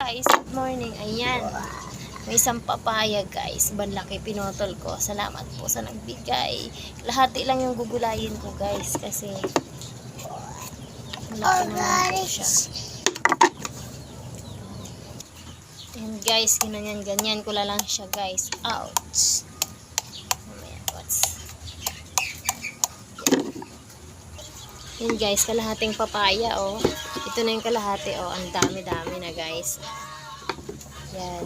guys, good morning. Ayan, may isang papaya guys, banlaki pinotol ko. Salamat po sa nagbigay. Lahati lang yung gugulayin ko guys, kasi malaki naman po siya. Ayan guys, ganyan ko lang siya guys. Ouch. Yan guys, kalahating papaya oh. Ito na yung kalahati oh. Ang dami-dami na guys. Yan.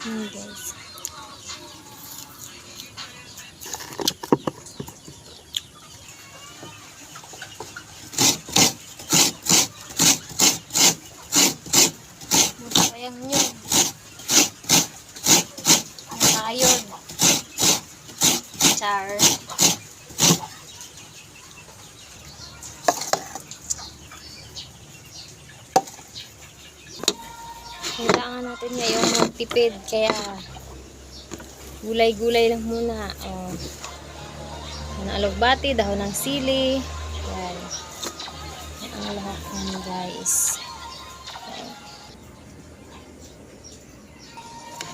Guys. Sayang yun. Ayun. Char. Kailangan natin ngayon magtipid, kaya gulay-gulay lang muna. Oh. Dahon ng alugbati, dahon ng sili. Yan. Yan ang lahat ng guys.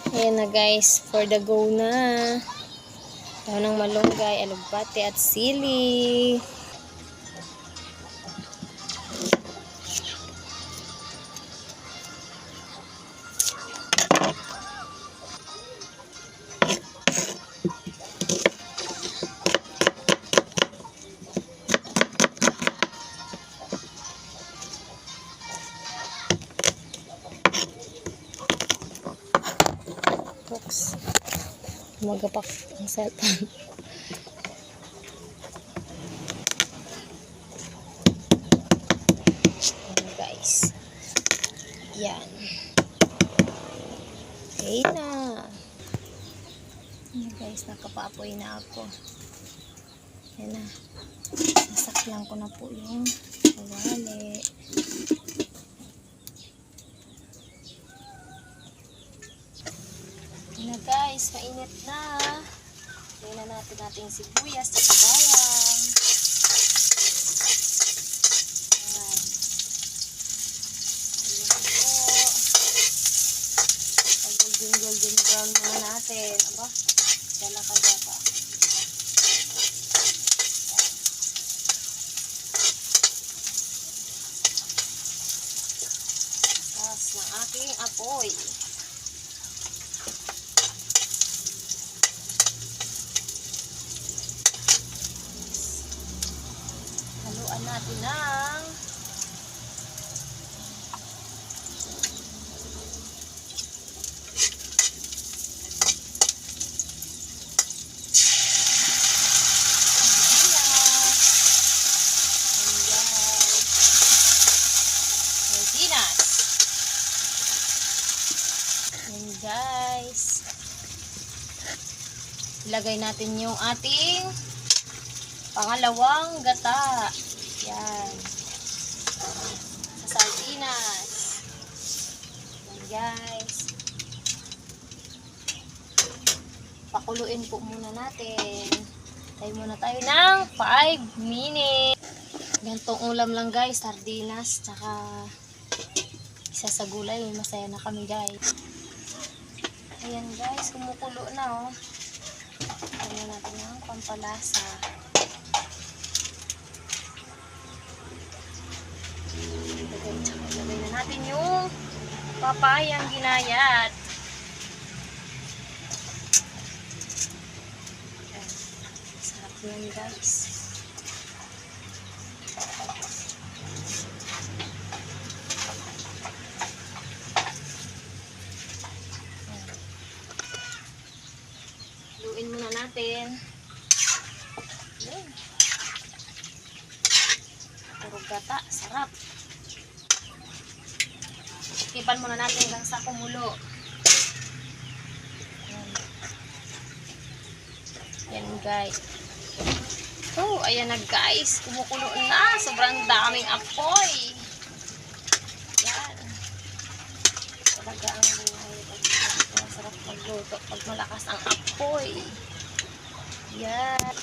Ayan na guys, for the go na. Dahon ng malunggay, alugbati at sili. Magapak ang cellphone. Ayan guys. Yan. Okay na. Ayan guys, nakapaapoy na ako. Ayan na. Nasaklang ko na po yung kawali. Na guys, mainit na. Lagyan na natin ating sibuyas at bawang. Ayan. Ayan po. Golden brown muna natin. Aba, dala ka pa. Taas ng ating apoy. Haluan natin ng sardinas. Ayan guys. Ilagay natin yung ating pangalawang gata. Yan. Sa sardinas. Yan guys. Pakuluin po muna natin. Tayo muna tayo ng 5 minutes. Gantong ulam lang guys. Sardinas. Tsaka isa sa gulay. Masaya na kami guys. Ayan guys. Kumukulo na oh. Tayo natin ng pampalasa. Lagay na natin yung papayang ginayat. Sarap yan guys. Luin muna natin. Ayan. Puro gata. Sarap. Ipan muna natin hanggang sa kumulo. Yan guys. Oh, ayan na guys. Kumukulo na. Sobrang daming apoy. Yan. Talaga ang buhay. Masarap magluto pag malakas ang apoy. Yan.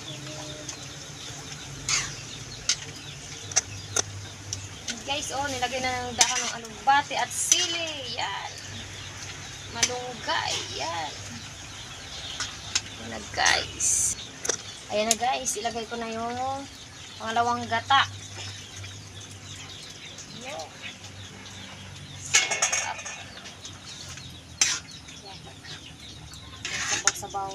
Guys, oh, nilagay na ng dahon ng alugbati at sili. Yan. Malunggay. Yan. Ayan na guys. Ayan na guys. Ilagay ko na yung pangalawang gata. Yan. Sarap. Yan. Sabaw-sabaw.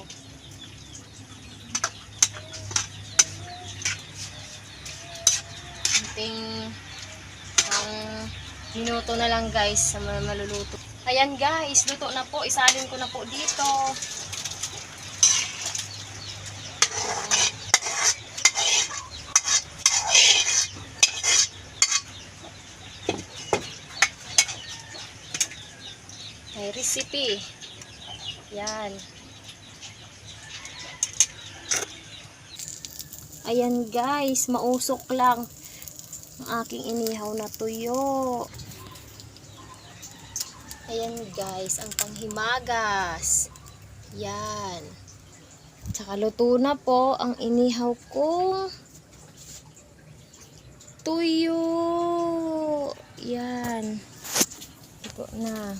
Kunting minuto na lang guys sa maluluto. Ayan guys, luto na po. Isalin ko na po dito. May recipe. Yan. Ayan guys, mausok lang ang aking inihaw na tuyo. Ayan guys, ang panghimagas. Yan. Tsaka luto na po ang inihaw kong tuyo. Yan. Luto na.